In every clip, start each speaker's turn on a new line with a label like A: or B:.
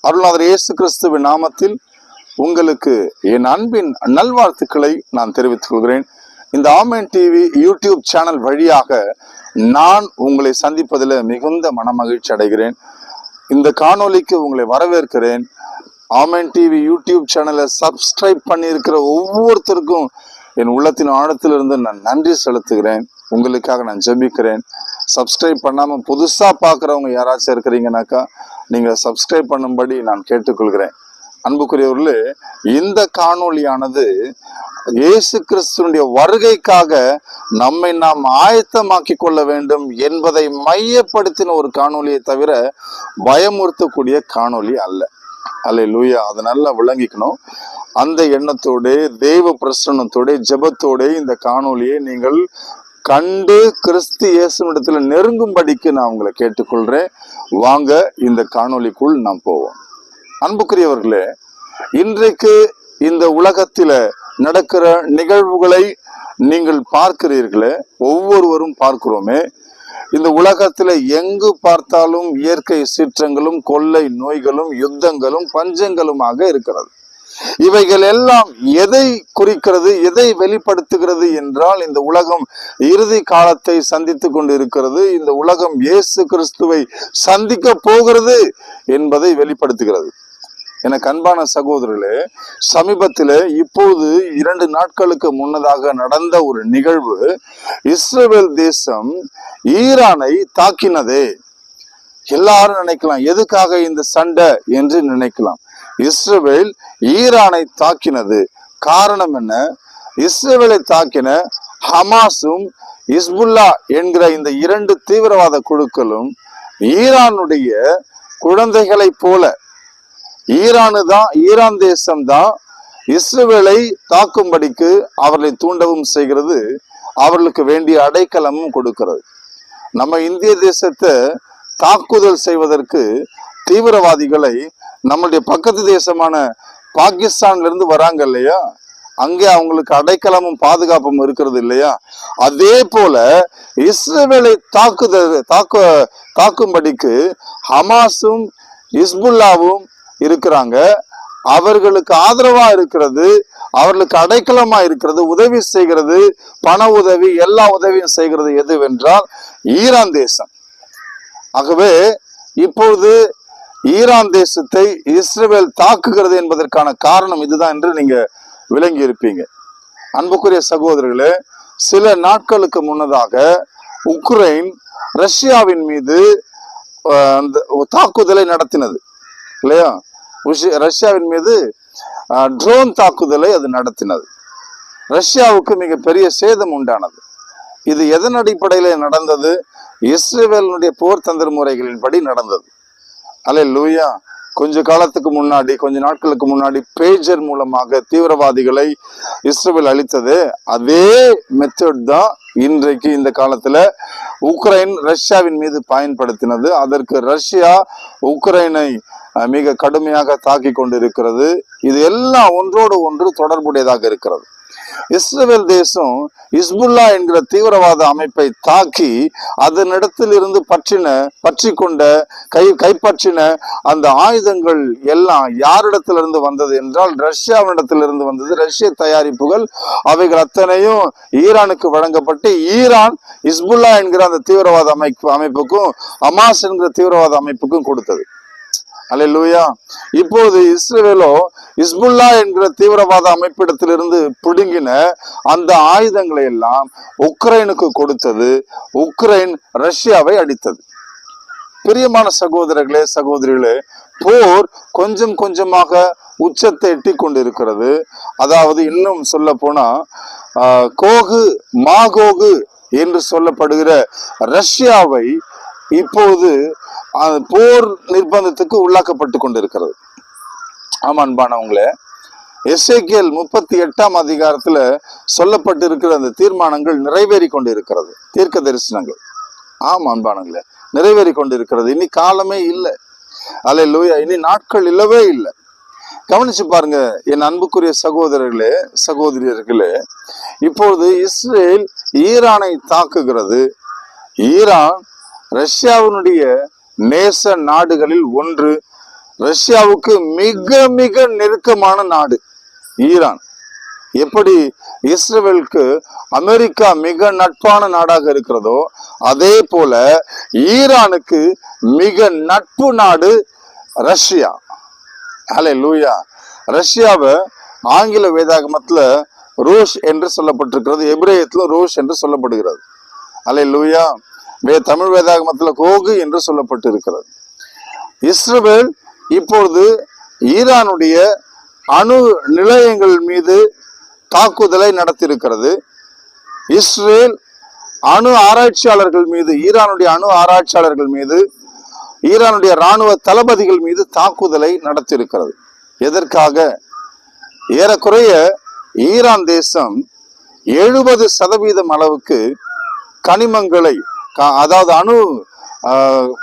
A: அருள்நாதர் இயேசு கிறிஸ்துவின் நாமத்தில் உங்களுக்கு என் அன்பின் நல்வாழ்த்துக்களை நான் தெரிவித்துக் கொள்கிறேன். இந்த ஆமென் டிவி யூடியூப் சேனல் வழியாக நான் உங்களை சந்திப்பதில் மிகுந்த மனமகிழ்ச்சி அடைகிறேன். இந்த காணொலிக்கு உங்களை வரவேற்கிறேன். ஆமென் டிவி யூடியூப் சேனலை சப்ஸ்கிரைப் பண்ணியிருக்கிற ஒவ்வொருத்தருக்கும் என் உள்ளத்தின் ஆழத்திலிருந்து நான் நன்றி செலுத்துகிறேன். உங்களுக்காக நான் ஜெபிக்கிறேன். சப்ஸ்கிரைப் பண்ணாம புதுசா பார்க்குறவங்க யாராச்சும் இருக்கிறீங்கன்னாக்கா நீங்க சப்ஸ்கிரைப் பண்ணும்படி நான் கேட்டுக்கொள்கிறேன். அன்புக்குரியவர்களே, இந்த காணொளியானது இயேசு கிறிஸ்துவினுடைய வருகைக்காக நம்மை நாம் ஆயத்தமாக்கி கொள்ள வேண்டும் என்பதை மையப்படுத்தின ஒரு காணொளியை தவிர பயமுறுத்தக்கூடிய காணொளி அல்ல. அல்லேலூயா. அதை நல்லா விளங்கிக்கணும். அந்த எண்ணத்தோட தெய்வ பிரசன்னத்தோட ஜெபத்தோட இந்த காணொளியை நீங்கள் கண்டு கிறிஸ்து இயேசுவிடத்துல நெருங்கும்படிக்கு நான் உங்களை கேட்டுக்கொள்றேன். வாங்க இந்த காணொளிக்குள் நாம் போவோம். அன்புக்குரியவர்களே, இன்றைக்கு இந்த உலகத்தில நடக்கிற நிகழ்வுகளை நீங்கள் பார்க்கிறீர்களே, ஒவ்வொருவரும் பார்க்கிறோமே. இந்த உலகத்துல எங்கு பார்த்தாலும் இயற்கை சீற்றங்களும் கொள்ளை நோய்களும் யுத்தங்களும் பஞ்சங்களுமாக இருக்கிறது. இவைகள் எல்லாம் எதை குறிக்கிறது, எதை வெளிப்படுத்துகிறது என்றால், இந்த உலகம் இறுதி காலத்தை சந்தித்து கொண்டு இருக்கிறது. இந்த உலகம் இயேசு கிறிஸ்துவை சந்திக்க போகிறது என்பதை வெளிப்படுத்துகிறது. எனக்கு அன்பான சகோதரர்களே, சமீபத்தில் இப்போது 2 நாட்களுக்கு முன்னதாக நடந்த ஒரு நிகழ்வு, இஸ்ரவேல் தேசம் ஈரானை தாக்கினதே. எல்லாரும் நினைக்கலாம், எதுக்காக இந்த சண்டை என்று நினைக்கலாம். இஸ்ரவேல் ஈரானை தாக்கினது காரணம் என்ன? இஸ்ரவேலை தாக்கின ஹமாஸும் ஹிஸ்புல்லா என்கிற இந்த 2 தீவிரவாத குழுக்களும் ஈரானுடைய குழந்தைகளை போல, ஈரான் தேசம்தான் இஸ்ரவேலை தாக்கும்படிக்கு அவர்களை தூண்டவும் செய்கிறது, அவர்களுக்கு வேண்டிய அடைக்கலமும் கொடுக்கிறது. நம்ம இந்திய தேசத்தை தாக்குதல் செய்வதற்கு தீவிரவாதிகளை நம்மளுடைய பக்கத்து தேசமான பாகிஸ்தான்ல இருந்து வராங்க இல்லையா, அங்கே அவங்களுக்கு அடைக்கலமும் பாதுகாப்பும் இருக்கிறது இல்லையா. அதே போல இஸ்ரவேலை தாக்கும்படிக்கு ஹமாஸும் ஹிஸ்புல்லாவும் இருக்கிறாங்க. அவர்களுக்கு ஆதரவா இருக்கிறது, அவர்களுக்கு அடைக்கலமா இருக்கிறது, உதவி செய்கிறது, பண உதவி, எல்லா உதவியும் செய்கிறது எதுவென்றால் ஈரான் தேசம். ஆகவே இப்பொழுது ஈரான் தேசத்தை இஸ்ரவேல் தாக்குகிறது என்பதற்கான காரணம் இதுதான் என்று நீங்க விளங்கி இருப்பீங்க. அன்புக்குரிய சகோதரர்களே, சில நாட்களுக்கு முன்னதாக உக்ரைன் ரஷ்யாவின் மீது தாக்குதலை நடத்தினது இல்லையா. ரஷ்யாவின் மீது ட்ரோன் தாக்குதலை அது நடத்தினது. ரஷ்யாவுக்கு மிகப்பெரிய சேதம் உண்டானது. இது எதன் அடிப்படையில நடந்தது? இஸ்ரவேலுடைய போர் தந்திர முறைகளின்படி நடந்தது. அல்லேலூயா. கொஞ்ச நாட்களுக்கு முன்னாடி பேஜர் மூலமாக தீவிரவாதிகளை இஸ்ரவேல் அழித்தது. அதே மெத்தட் தான் இன்றைக்கு இந்த காலத்துல உக்ரைன் ரஷ்யாவின் மீது பயன்படுத்தினது. அதற்கு ரஷ்யா உக்ரைனை மிக கடுமையாக தாக்கி கொண்டிருக்கிறது. இது எல்லாம் ஒன்றோடு ஒன்று தொடர்புடையதாக இருக்கிறது. இஸ்ரவேல் தேசம் ஹிஸ்புல்லா என்கிற தீவிரவாத அமைப்பை தாக்கி அதனிடத்தில் இருந்து கைப்பற்றின அந்த ஆயுதங்கள் எல்லாம் யாரிடத்திலிருந்து வந்தது என்றால் ரஷ்யாவிடத்திலிருந்து வந்தது. ரஷ்ய தயாரிப்புகள். அவைகள் அத்தனையும் ஈரானுக்கு வழங்கப்பட்டு ஈரான் ஹிஸ்புல்லா என்கிற அந்த தீவிரவாத அமைப்புக்கும் ஹமாஸ் என்கிற தீவிரவாத அமைப்புக்கும் கொடுத்தது. அல்லேலூயா. இப்போது இஸ்ரவேலோ ஹிஸ்புல்லா என்கிற தீவிரவாத அமைப்பிடத்திலிருந்து பிடுங்கின அந்த ஆயுதங்களை எல்லாம் உக்ரைனுக்கு கொடுத்தது. உக்ரைன் ரஷ்யாவை அடித்தது. பிரியமான சகோதரர்களே, சகோதரிகளே, போர் கொஞ்சம் கொஞ்சமாக உச்சத்தை எட்டி கொண்டிருக்கிறது. அதாவது இன்னும் சொல்ல போனா மாகோகு என்று சொல்லப்படுகிற ரஷ்யாவை இப்போது போர் நிர்பந்தத்துக்கு உள்ளாக்கப்பட்டு கொண்டிருக்கிறது. ஆமா அன்பானவங்களே, எசேக்கியேல் 38ஆம் அதிகாரத்துல சொல்லப்பட்டிருக்கிற அந்த தீர்மானங்கள் நிறைவேறி கொண்டு இருக்கிறது. தீர்க்க தரிசனங்கள். ஆமா அன்பானவங்களே, நிறைவேறி கொண்டிருக்கிறது. இனி காலமே இல்லை. அல்லேலூயா. இனி நாட்கள் இல்லவே இல்லை. கவனிச்சு பாருங்க என் அன்புக்குரிய சகோதரர்களே, சகோதரியர்களே. இப்பொழுது இஸ்ரேல் ஈரானை தாக்குகிறது. ஈரான் ரஷ்யாவினுடைய நேச நாடுகளில் ஒன்று. ரஷ்யாவுக்கு மிக மிக நெருக்கமான நாடு ஈரான். எப்படி இஸ்ரேலுக்கு அமெரிக்கா மிக நட்பான நாடாக இருக்கிறதோ, அதே போல ஈரானுக்கு மிக நட்பு நாடு ரஷ்யா. ஹல்லேலூயா. ரஷ்யாவை ஆங்கில வேதாகமத்துல ரூஷ் என்று சொல்லப்பட்டிருக்கிறது, எபிரேயத்திலும் ரூஷ் என்று சொல்லப்படுகிறது. ஹல்லேலூயா. தமிழ் வேதாகமத்துல கோகு என்று சொல்லப்பட்டு இருக்கிறது. இஸ்ரேல் இப்பொழுது ஈரானுடைய அணு நிலையங்கள் மீது தாக்குதலை நடத்தியிருக்கிறது. இஸ்ரேல் அணு ஆராய்ச்சியாளர்கள் மீது, ஈரானுடைய அணு ஆராய்ச்சியாளர்கள் மீது, ஈரானுடைய இராணுவ தளபதிகள் மீது தாக்குதலை நடத்தியிருக்கிறது. எதற்காக? ஏறக்குறைய ஈரான் தேசம் 70% அளவுக்கு கனிமங்களை, அதாவது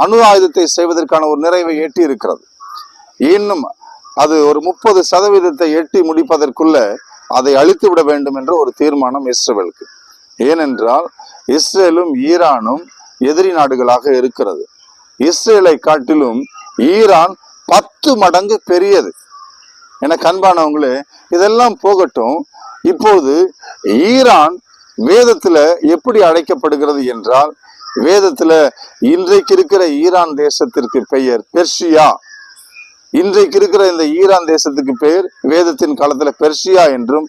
A: அணு ஆயுதத்தை செய்வதற்கான ஒரு நிறைவை எட்டி இருக்கிறது. இன்னும் அது ஒரு 30% எட்டி முடிப்பதற்குள்ள அதை அழித்து விட வேண்டும் என்ற ஒரு தீர்மானம் இஸ்ரேலுக்கு. ஏனென்றால் இஸ்ரேலும் ஈரானும் எதிரி நாடுகளாக இருக்கிறது. இஸ்ரேலை காட்டிலும் ஈரான் 10 மடங்கு பெரியது. எனக்கு அன்பானவங்களே, இதெல்லாம் போகட்டும். இப்போது ஈரான் வேதத்துல எப்படி அழைக்கப்படுகிறது என்றால், வேதத்துல இன்றைக்கு இருக்கிற ஈரான் தேசத்திற்கு பெயர் பெர்ஷியா. இன்றைக்கு இருக்கிற இந்த ஈரான் தேசத்துக்கு பெயர் வேதத்தின் காலத்துல பெர்ஷியா என்றும்,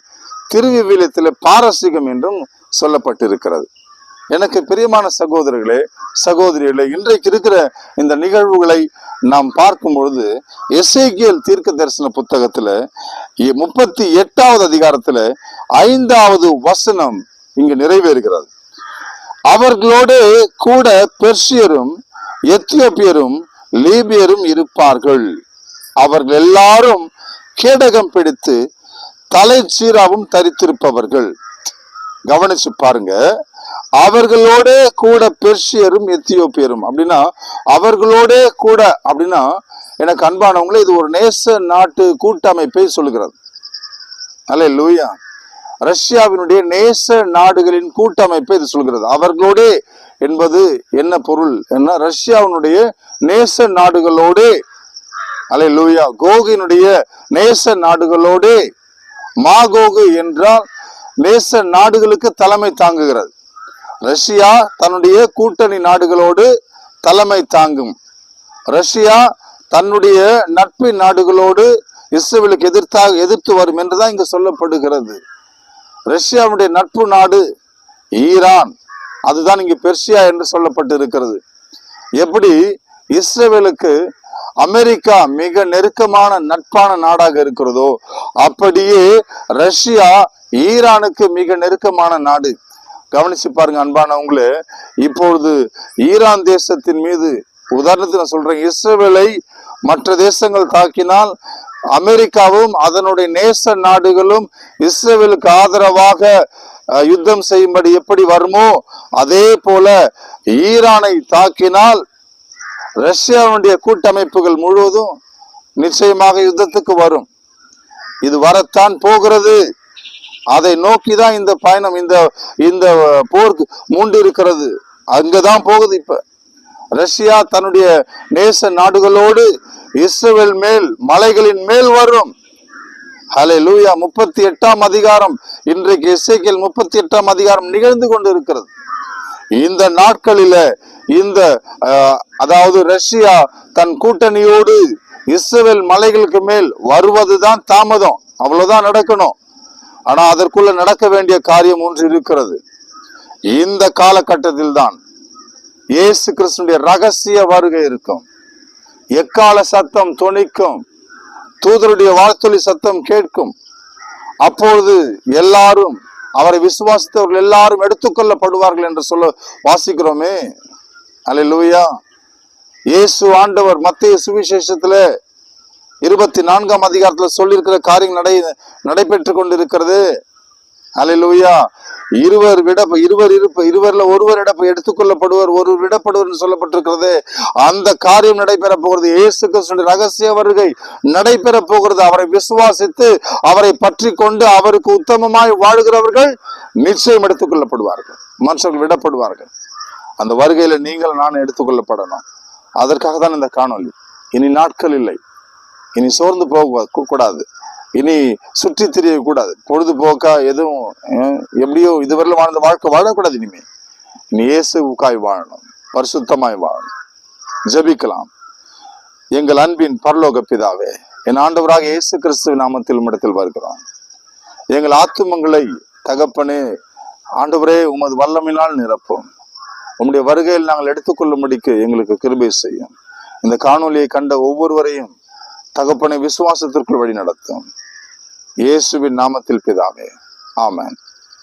A: திருவிவிலியத்துல பாரசீகம் என்றும் சொல்லப்பட்டிருக்கிறது. எனக்கு பிரியமான சகோதரர்களே, சகோதரிகளே, இன்றைக்கு இருக்கிற இந்த நிகழ்வுகளை நாம் பார்க்கும் பொழுது எசேக்கியேல் தீர்க்க தரிசன புத்தகத்துல 38வது அதிகாரத்துல 5வது வசனம் இங்கு நிறைவேறுகிறது. அவர்களோடு கூட பெர்ஷியரும் எத்தியோப்பியரும் லீபியரும் இருப்பார்கள். அவர்கள் எல்லாரும் கேடகம் பிடித்து தலை சீராவும் தரித்திருப்பவர்கள். கவனிச்சு பாருங்க. அவர்களோட கூட பெர்ஷியரும் எத்தியோப்பியரும் அப்படின்னா, அவர்களோட கூட அப்படின்னா, எனக்கு அன்பானவங்களே, இது ஒரு நேச நாட்டு கூட்டமைப்பை சொல்லுகிறது. ஹல்லேலூயா. ரஷ்யாவினுடைய நேச நாடுகளின் கூட்டமைப்பை இது சொல்கிறது. அவர்களோட என்பது என்ன பொருள்? என்ன? ரஷ்யாவினுடைய நேச நாடுகளோடு, ஹல்லேலூயா, கோகினுடைய நேச நாடுகளோடு. மாகோகு என்றால் நேச நாடுகளுக்கு தலைமை தாங்குகிறது. ரஷ்யா தன்னுடைய கூட்டணி நாடுகளோடு தலைமை தாங்கும். ரஷ்யா தன்னுடைய நட்பு நாடுகளோடு இஸ்ரேலுக்கு எதிர்த்து வரும் என்றுதான் இங்கு சொல்லப்படுகிறது. ரஷ்யாவுடைய நட்பு நாடு ஈரான், அதுதான் இங்கு பெர்ஷியா என்று சொல்லப்பட்டு இருக்கிறது. எப்படி இஸ்ரேலுக்கு அமெரிக்கா மிக நெருக்கமான நட்பான நாடாக இருக்கிறதோ, அப்படியே ரஷ்யா ஈரானுக்கு மிக நெருக்கமான நாடு. கவனிச்சு பாருங்க அன்பானவங்களே. இப்பொழுது ஈரான் தேசத்தின் மீது, உதாரணத்துக்கு நான் சொல்றேன், இஸ்ரேலை மற்ற தேசங்கள் தாக்கினால் அமெரிக்காவும் அதனுடைய நேச நாடுகளும் இஸ்ரேலுக்கு ஆதரவாக யுத்தம் செய்யும்படி எப்படி வருமோ, அதே போல ஈரானை தாக்கினால் ரஷ்யாவுடைய கூட்டமைப்புகள் முழுவதும் நிச்சயமாக யுத்தத்துக்கு வரும். இது வரத்தான் போகிறது. அதை நோக்கிதான் இந்த பயணம், இந்த போர் மூண்டு இருக்கிறது. அங்கதான் போகுது. இப்ப ரஷ்யா தன்னுடைய நேச நாடுகளோடு இஸ்ரேல் மேல், மலைகளின் மேல் வரும். ஹல்லேலூயா. 38ஆம் அதிகாரம், இன்றைக்கு எசேக்கியேல் 38ஆம் அதிகாரம் நிகழ்ந்து கொண்டு இருக்கிறது. இந்த நாட்களில அதாவது ரஷ்யா தன் கூட்டணியோடு இஸ்ரேல் மலைகளுக்கு மேல் வருவதுதான் தாமதம். அவ்வளவுதான் நடக்கணும். ஆனா அதற்குள்ள நடக்க வேண்டிய காரியம் ஒன்று இருக்கிறது. இந்த காலகட்டத்தில் தான் இயேசு கிறிஸ்துவின் ரகசிய வருகை இருக்கும். எக்கால சத்தம் தொனிக்கும், தூதருடைய வாழ்த்தொலி சத்தம் கேட்கும். அப்பொழுது எல்லாரும், அவரை விசுவாசித்தவர்கள் எல்லாரும் எடுத்துக்கொள்ளப்படுவார்கள் என்று சொல்ல வாசிக்கிறோமே. அல்லேலூயா. இயேசு ஆண்டவர் மத்தேயு சுவிசேஷத்துல 24ஆம் அதிகாரத்துல சொல்லியிருக்கிற காரியம் நடைபெற்று கொண்டிருக்கிறது. அல்லேலூயா. இருவர்ல ஒருவர் எடுத்துக்கொள்ளப்படுவர், ஒருவர் விடப்படுவர் என்று சொல்லப்பட்டிருக்கிறது. அந்த காரியம் நடைபெற போகிறது. இயேசு கிறிஸ்துவின் ரகசிய வருகை நடைபெற போகிறது. அவரை விசுவாசித்து அவரை பற்றி கொண்டு அவருக்கு உத்தமமாய் வாழ்கிறவர்கள் நிச்சயம் எடுத்துக்கொள்ளப்படுவார்கள், மற்றவர்கள் விடப்படுவார்கள். அந்த வருகையில நீங்கள் நான் எடுத்துக்கொள்ளப்படணும். அதற்காக தான் இந்த காணொளி. இனி நாட்கள் இல்லை, இனி சோர்ந்து போக கூடாது. இனி சுற்றி திரியக்கூடாது. பொழுதுபோக்கா எதுவும் எப்படியோ இதுவரையிலும் வாழ்ந்த வாழ்க்கை வாழக்கூடாது. இனிமே இனி இயேசுவுக்காய் வாழணும், பரிசுத்தமாய் வாழணும். ஜெபிக்கலாம். எங்கள் அன்பின் பரலோக பிதாவே, என் ஆண்டவராக இயேசு கிறிஸ்துவின் நாமத்தில் உம்மிடத்தில் வருகிறோம். எங்கள் ஆத்துமங்களை தகப்பனே ஆண்டவரே உமது வல்லமையினால் நிரப்பும். உம்முடைய வருகையில் நாங்கள் எடுத்துக்கொள்ளும்படிக்கு எங்களுக்கு கிருபை செய்யும். இந்த காணொலியை கண்ட ஒவ்வொருவரையும் தகப்பனை விசுவாசத்திற்குள் வழி நடத்தும். இயேசுவின் நாமத்தில் பிதாவே, ஆமென்.